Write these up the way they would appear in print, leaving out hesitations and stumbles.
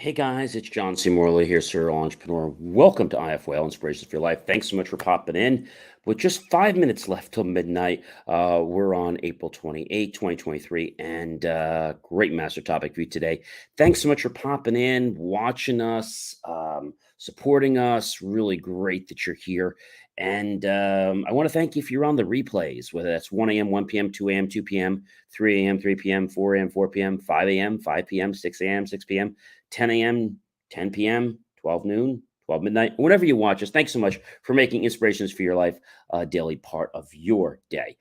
Hey guys, it's John C. Morley here, serial entrepreneur. Welcome to IFYL, Inspirations for Your Life. Thanks so much for popping in. With just 5 minutes left till midnight, we're on April 28, 2023, and great master topic for you today. Thanks so much for popping in, watching us, supporting us. Really great that you're here. And I want to thank you if you're on the replays, whether that's 1 a.m., 1 p.m., 2 a.m., 2 p.m., 3 a.m., 3 p.m., 4 a.m., 4 p.m., 5 a.m., 5 p.m., 6 a.m., 6 p.m. 10 a.m., 10 p.m., 12 noon, 12 midnight, whenever you watch us. Thanks so much for making Inspirations for Your Life a daily part of your day.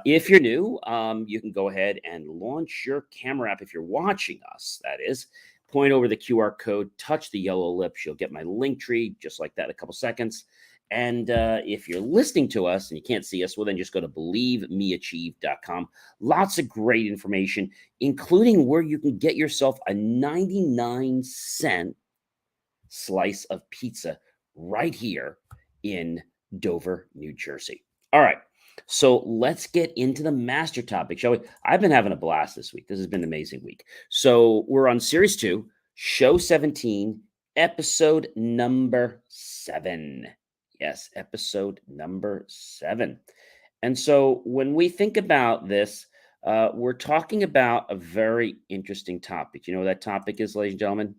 If you're new, you can go ahead and launch your camera app if you're watching us, that is. Point over the QR code, touch the yellow lips. You'll get my link tree just like that in a couple seconds. And if you're listening to us and you can't see us, well, then just go to believemeachieve.com. Lots of great information, including where you can get yourself a 99-cent slice of pizza right here in Dover, New Jersey. All right. So let's get into the master topic, shall we? I've been having a blast this week. This has been an amazing week. So we're on series 2, show 17, episode number 7. Yes, episode number 7. And so when we think about this, we're talking about a very interesting topic. You know what that topic is, ladies and gentlemen?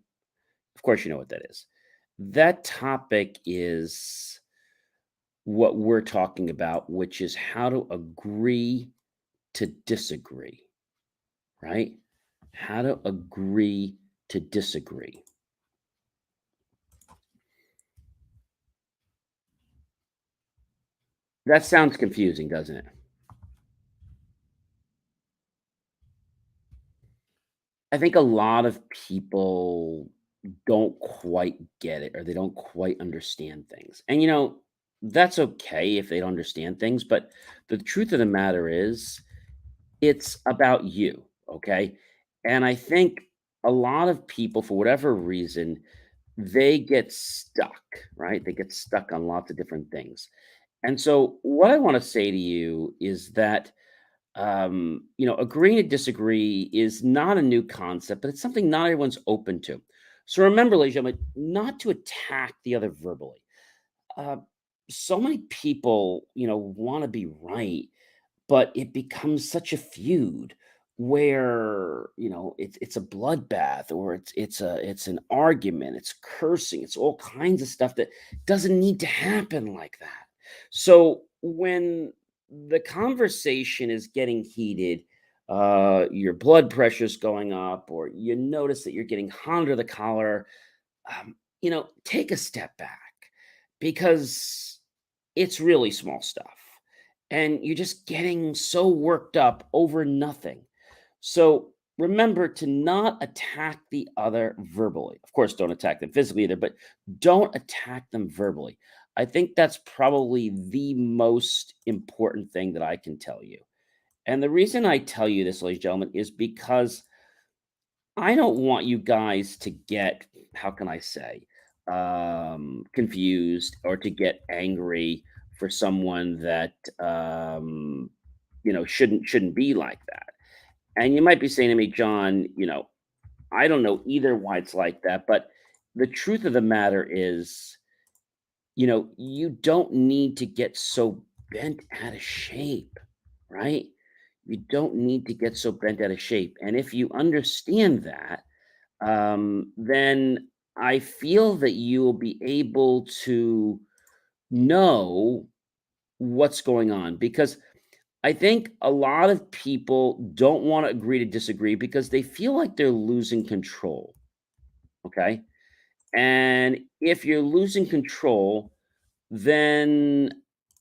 Of course, you know what that is. That topic is what we're talking about, which is how to agree to disagree, right? How to agree to disagree. That sounds confusing, doesn't it? I think a lot of people don't quite get it or they don't quite understand things. And that's okay if they don't understand things, but the truth of the matter is it's about you, okay? And I think a lot of people for whatever reason, they get stuck, right? They get stuck on lots of different things. And so what I want to say to you is that agreeing to disagree is not a new concept, but it's something not everyone's open to. So remember, ladies and gentlemen, not to attack the other verbally. Uh, so many people, want to be right, but it becomes such a feud where it's a bloodbath or it's an argument, it's cursing, it's all kinds of stuff that doesn't need to happen like that. So when the conversation is getting heated, your blood pressure's going up, or you notice that you're getting hot under the collar, take a step back because it's really small stuff. And you're just getting so worked up over nothing. So remember to not attack the other verbally. Of course, don't attack them physically either, but don't attack them verbally. I think that's probably the most important thing that I can tell you. And the reason I tell you this, ladies and gentlemen, is because I don't want you guys to get, how can I say, confused or to get angry for someone that shouldn't be like that. And you might be saying to me, John, I don't know either why it's like that, but the truth of the matter is, you don't need to get so bent out of shape, right? You don't need to get so bent out of shape. And if you understand that, then I feel that you will be able to know what's going on because I think a lot of people don't want to agree to disagree because they feel like they're losing control. Okay. And if you're losing control, then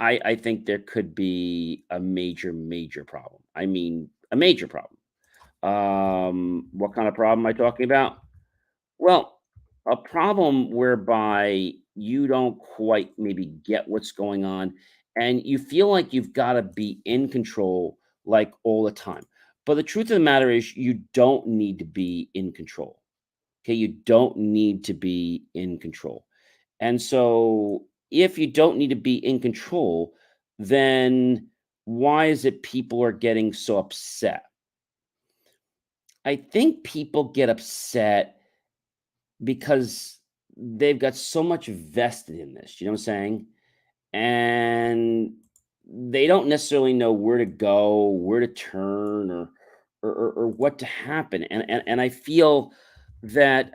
I think there could be a major, major problem. I mean, a major problem. What kind of problem am I talking about? Well, a problem whereby you don't quite maybe get what's going on and you feel like you've got to be in control like all the time. But the truth of the matter is you don't need to be in control. Okay, you don't need to be in control. And so if you don't need to be in control, then why is it people are getting so upset? I think people get upset because they've got so much vested in this, you know what I'm saying? And they don't necessarily know where to go, where to turn, or what to happen. And I feel that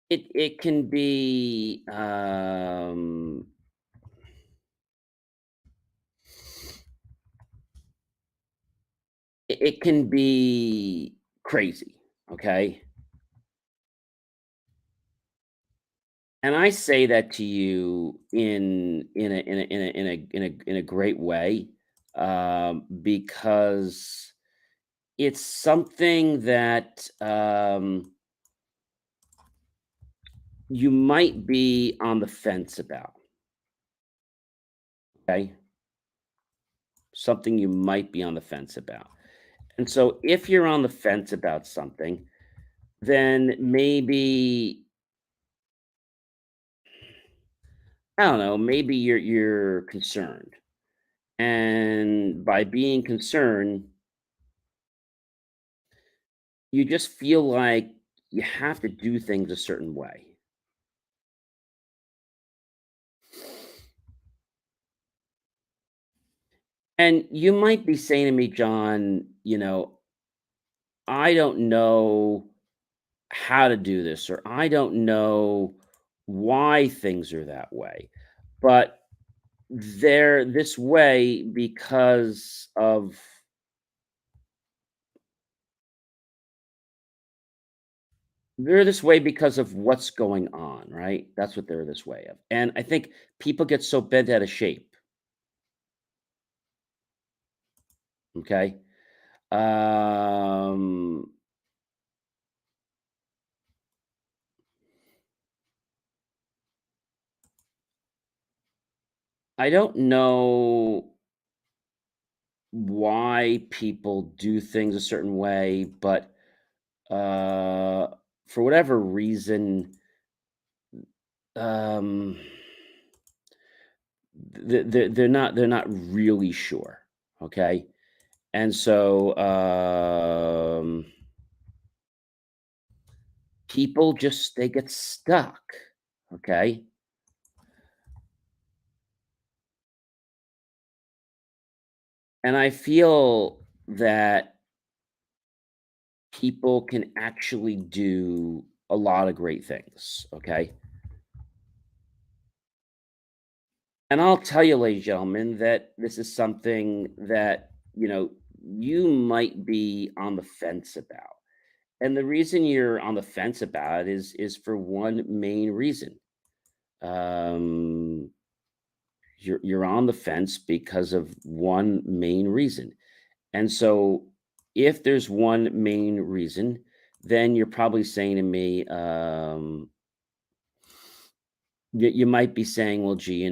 it can be it can be crazy, okay? And I say that to you in a great way, because it's something that you might be on the fence about. Okay, something you might be on the fence about. And so, if you're on the fence about something, then maybe I don't know. Maybe you're concerned, and by being concerned, you just feel like you have to do things a certain way. And you might be saying to me, John, I don't know how to do this, or I don't know why things are that way. But they're this way because of they're this way because of what's going on, right? That's what they're this way of. And I think people get so bent out of shape. Okay. Um, I don't know why people do things a certain way, but uh, for whatever reason, um, they're not really sure. Okay, and so people just they get stuck. Okay, and I feel that people can actually do a lot of great things. Okay, and I'll tell you, ladies and gentlemen, that this is something that, you might be on the fence about. And the reason you're on the fence about it is for one main reason. Um, you're on the fence because of one main reason. And so if there's one main reason, then you're probably saying to me, you might be saying, well, gee,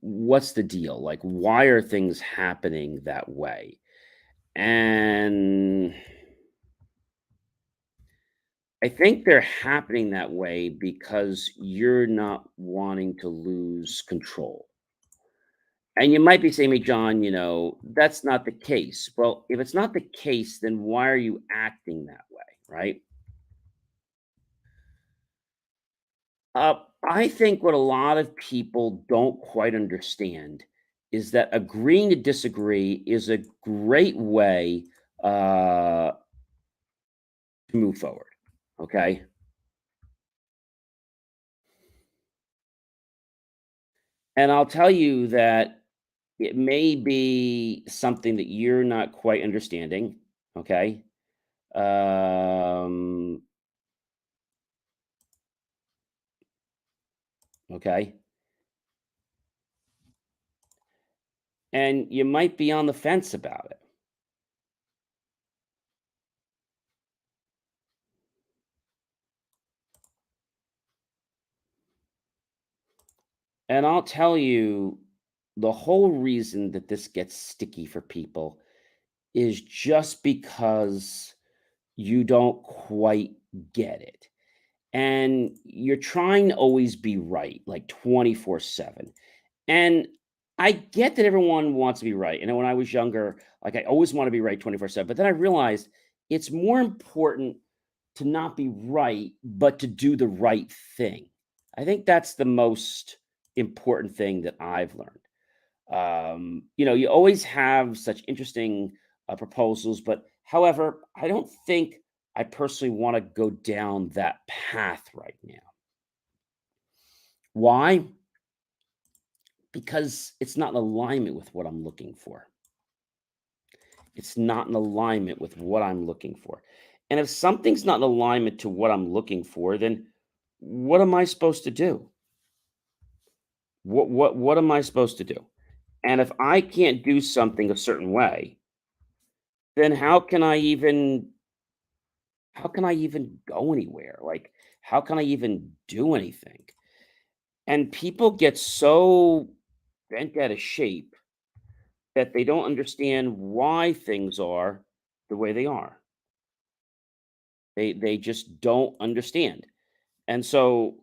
what's the deal? Like, why are things happening that way? And I think they're happening that way because you're not wanting to lose control. And you might be saying to me, John, that's not the case. Well, if it's not the case, then why are you acting that way? Right. I think what a lot of people don't quite understand is that agreeing to disagree is a great way to move forward. Okay. And I'll tell you that it may be something that you're not quite understanding. Okay. Um, okay. And you might be on the fence about it. And I'll tell you the whole reason that this gets sticky for people is just because you don't quite get it. And you're trying to always be right, like 24/7. And I get that everyone wants to be right. And when I was younger, like I always want to be right 24/7. But then I realized it's more important to not be right, but to do the right thing. I think that's the most important thing that I've learned. You always have such interesting proposals, but however, I don't think I personally want to go down that path right now. Why? Because it's not in alignment with what I'm looking for. It's not in alignment with what I'm looking for. And if something's not in alignment to what I'm looking for, then what am I supposed to do? What am I supposed to do? And if I can't do something a certain way, then how can I even go anywhere? Like, how can I even do anything? And people get so bent out of shape that they don't understand why things are the way they are. They just don't understand. And so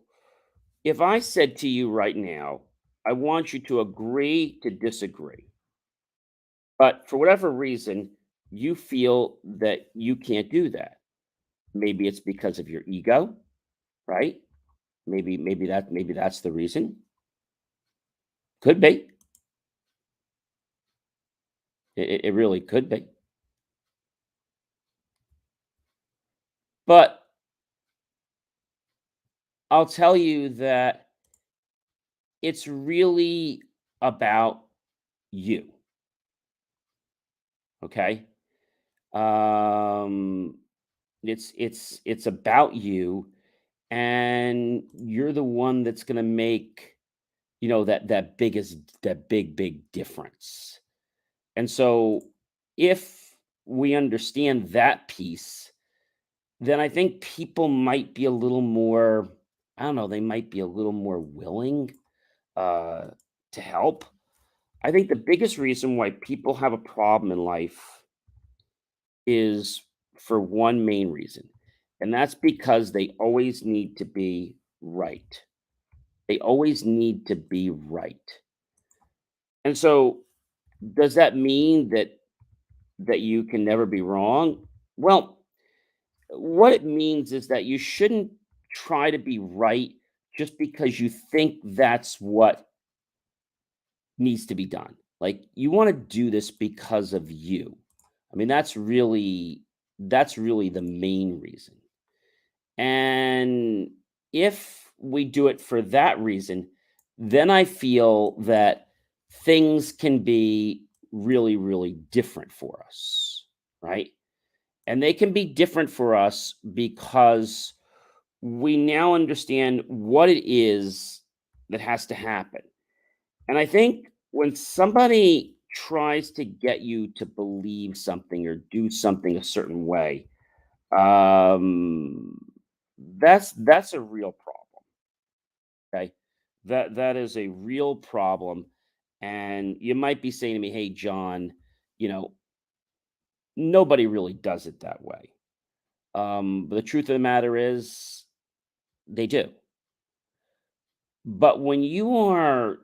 if I said to you right now, I want you to agree to disagree, but for whatever reason, you feel that you can't do that. Maybe it's because of your ego, right? Maybe that's the reason. Could be. It really could be. But I'll tell you that it's really about you, okay? Um it's about you, and you're the one that's going to make, that big difference. And so if we understand that piece, then I think people might be a little more, I don't know, they might be a little more willing uh, to help. I think the biggest reason why people have a problem in life is for one main reason, and that's because they always need to be right. They always need to be right. And so, does that mean that you can never be wrong? Well, what it means is that you shouldn't try to be right just because you think that's what needs to be done. Like, you want to do this because of you. I mean, that's really the main reason. And if we do it for that reason, then I feel that things can be really, really different for us, right? And they can be different for us because we now understand what it is that has to happen. And I think when somebody tries to get you to believe something or do something a certain way, um, that's a real problem. Okay, that is a real problem. And you might be saying to me, "Hey, John, you know, nobody really does it that way." But the truth of the matter is, they do. But when you are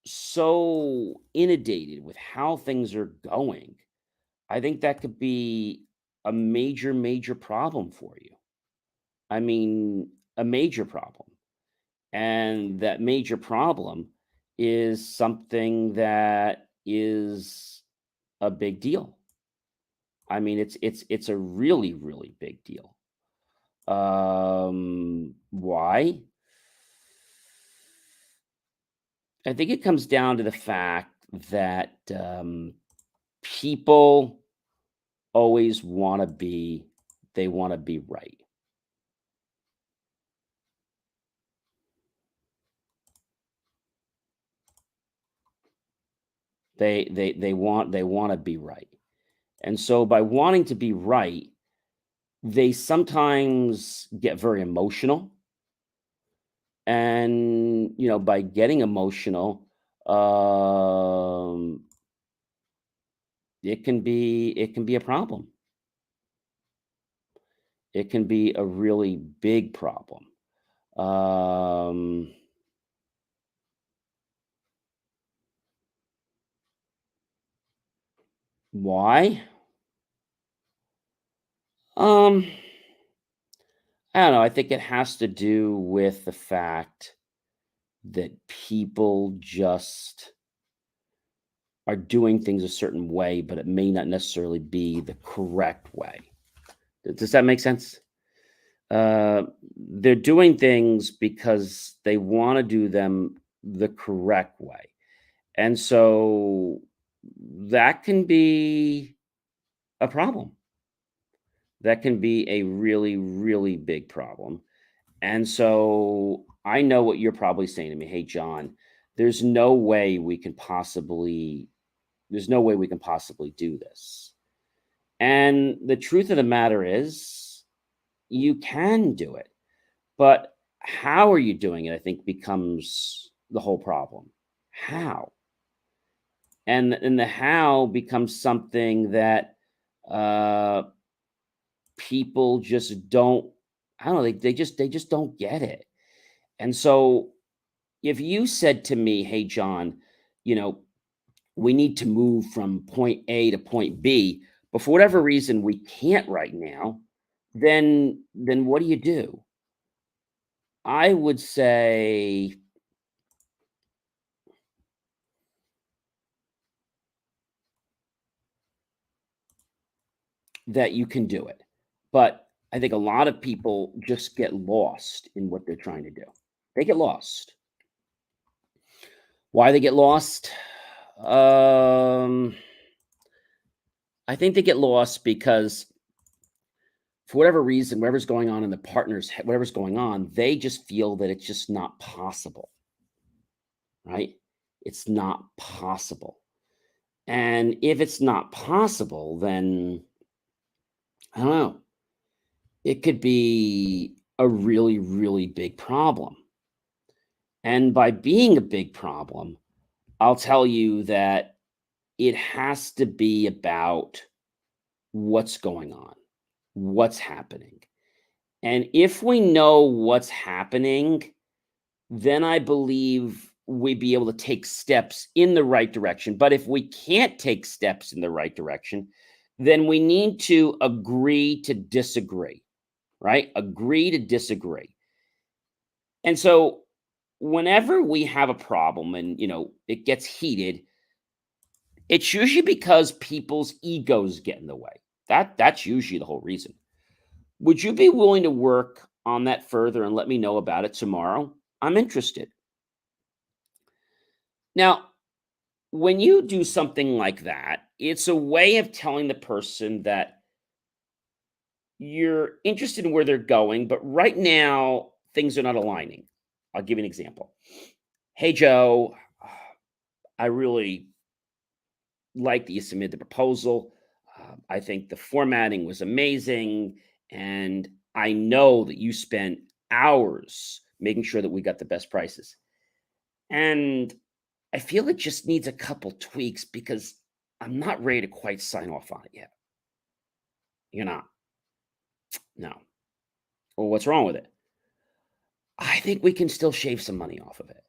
so inundated with how things are going, I think that could be a major, major problem for you. I mean, a major problem. And that major problem is something that is a big deal. I mean, it's a really, really big deal. Why? I think it comes down to the fact that people always want to be right. They want to be right. And so by wanting to be right, they sometimes get very emotional. And by getting emotional, um, it can be a problem. It can be a really big problem. Um, why? Um, I don't know. I think it has to do with the fact that people just are doing things a certain way, but it may not necessarily be the correct way. Does that make sense? Uh, they're doing things because they want to do them the correct way. And so that can be a problem. That can be a really, really big problem. And so I know what you're probably saying to me. Hey, John, there's no way we can possibly, there's no way we can possibly do this. And the truth of the matter is, you can do it. But how are you doing it, I think, becomes the whole problem. How? And the how becomes something that uh, people just don't. I don't know. They just don't get it. And so, if you said to me, "Hey, John, you know, we need to move from point A to point B," but for whatever reason we can't right now, then what do you do? I would say that you can do it. But I think a lot of people just get lost in what they're trying to do. They get lost. Why they get lost? Um, I think they get lost because for whatever reason, whatever's going on in the whatever's going on, they just feel that it's just not possible, right? It's not possible. And if it's not possible, then I don't know. It could be a really, really big problem. And by being a big problem, I'll tell you that it has to be about what's going on, what's happening. And if we know what's happening, then I believe we'd be able to take steps in the right direction. But if we can't take steps in the right direction, then we need to agree to disagree, right? Agree to disagree. And so whenever we have a problem and it gets heated, it's usually because people's egos get in the way. That's usually the whole reason. Would you be willing to work on that further and let me know about it tomorrow? I'm interested. Now, when you do something like that, it's a way of telling the person that you're interested in where they're going, but right now things are not aligning. I'll give you an example. Hey, Joe, I really like that you submitted the proposal. I think the formatting was amazing. And I know that you spent hours making sure that we got the best prices. And I feel it just needs a couple tweaks because I'm not ready to quite sign off on it yet. You're not? No. Well, what's wrong with it? I think we can still shave some money off of it.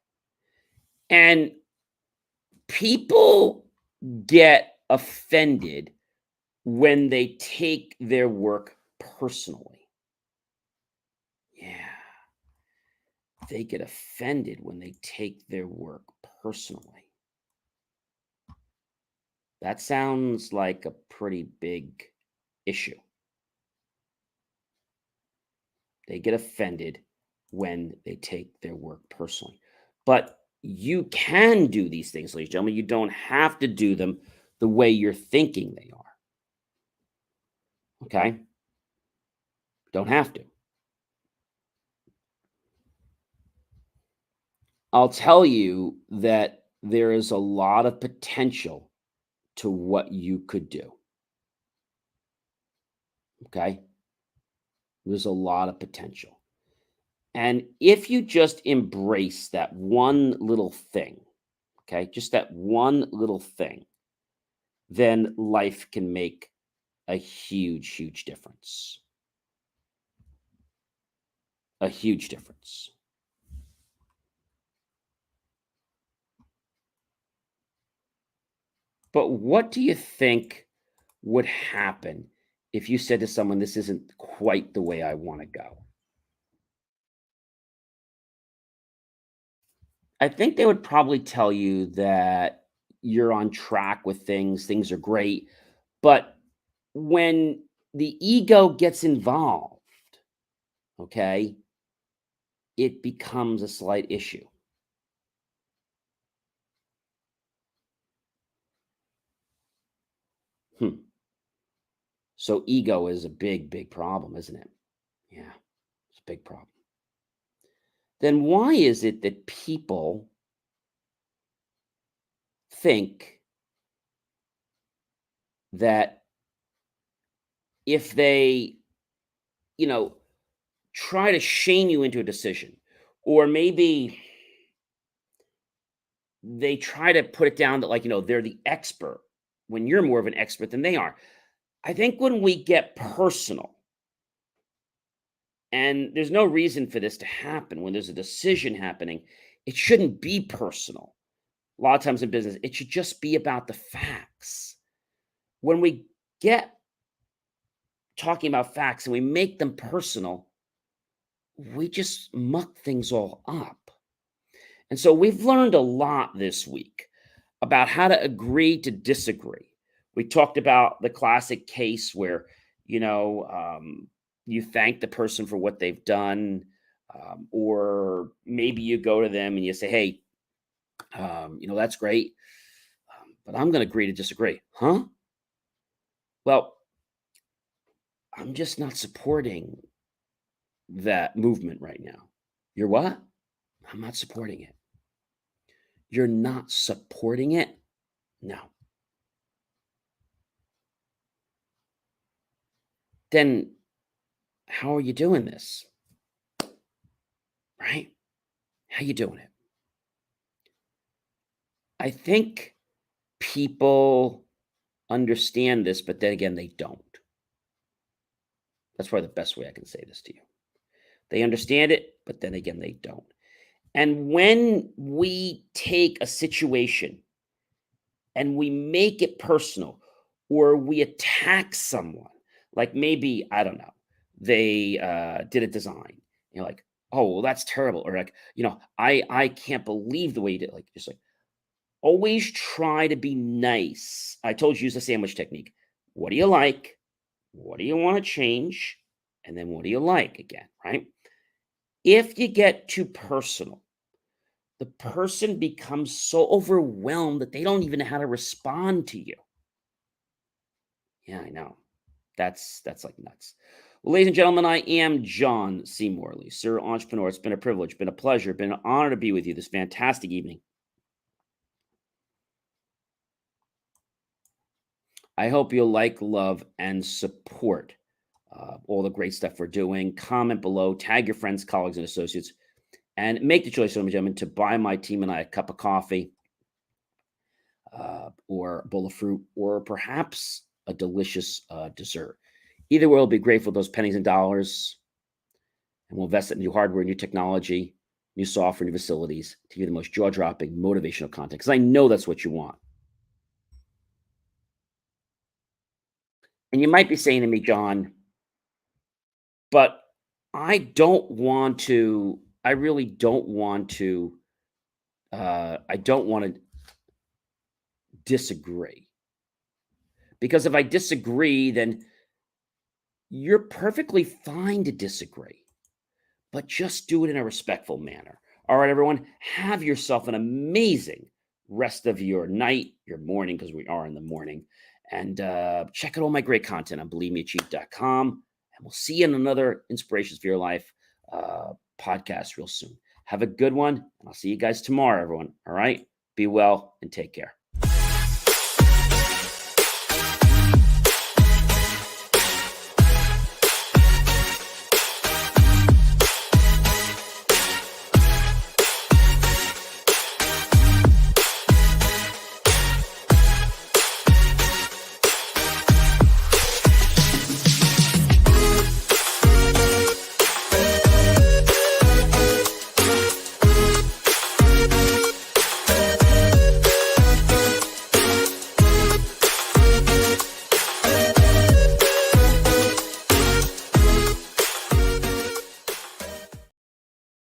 And people get offended when they take their work personally. Yeah, they get offended when they take their work personally. That sounds like a pretty big issue. They get offended when they take their work personally. But you can do these things, ladies and gentlemen. You don't have to do them the way you're thinking they are. Okay? Don't have to. I'll tell you that there is a lot of potential to what you could do. Okay? There's a lot of potential. And if you just embrace that one little thing, okay, just that one little thing, then life can make a huge, huge difference. A huge difference. But what do you think would happen if you said to someone, this isn't quite the way I want to go? I think they would probably tell you that you're on track with things, things are great. But when the ego gets involved, okay, it becomes a slight issue. Hmm. So ego is a big, big problem, isn't it? Yeah, it's a big problem. Then why is it that people think that if they, you know, try to shame you into a decision, or maybe they try to put it down that, like, they're the expert when you're more of an expert than they are? I think when we get personal, and there's no reason for this to happen when there's a decision happening, it shouldn't be personal. A lot of times in business, it should just be about the facts. When we get talking about facts and we make them personal, we just muck things all up. And so we've learned a lot this week about how to agree to disagree. We talked about the classic case where, you know, um, you thank the person for what they've done, or maybe you go to them and you say, hey, that's great, but I'm going to agree to disagree. Huh? Well, I'm just not supporting that movement right now. You're what? I'm not supporting it. You're not supporting it? No. Then how are you doing this? Right? How you doing it? I think people understand this, but then again, they don't. That's probably the best way I can say this to you. They understand it, but then again, they don't. And when we take a situation and we make it personal, or we attack someone, like maybe, I don't know, they did a design, you're like, oh well, that's terrible, or like, I can't believe the way you did it. Like, just like, always try to be nice. I told you, use the sandwich technique. What do you like? What do you want to change? And then what do you like again, right? If you get too personal, the person becomes so overwhelmed that they don't even know how to respond to you. Yeah, I know. That's like nuts. Well, ladies and gentlemen, I am John C. Morley, Sir Entrepreneur. It's been a privilege, been a pleasure, been an honor to be with you this fantastic evening. I hope you'll like, love, and support all the great stuff we're doing. Comment below, tag your friends, colleagues, and associates, and make the choice, ladies and gentlemen, to buy my team and I a cup of coffee, or a bowl of fruit, or perhaps a delicious dessert. Either way, we'll be grateful for those pennies and dollars, and we'll invest it in new hardware, new technology, new software, new facilities to give you the most jaw-dropping, motivational content, because I know that's what you want. And you might be saying to me, John, but I really don't want to, I don't want to disagree. Because if I disagree, then you're perfectly fine to disagree, but just do it in a respectful manner. All right, everyone, have yourself an amazing rest of your night, your morning, because we are in the morning. And check out all my great content on believemeachieve.com. And we'll see you in another Inspirations for Your Life podcast real soon. Have a good one. And I'll see you guys tomorrow, everyone. All right. Be well and take care.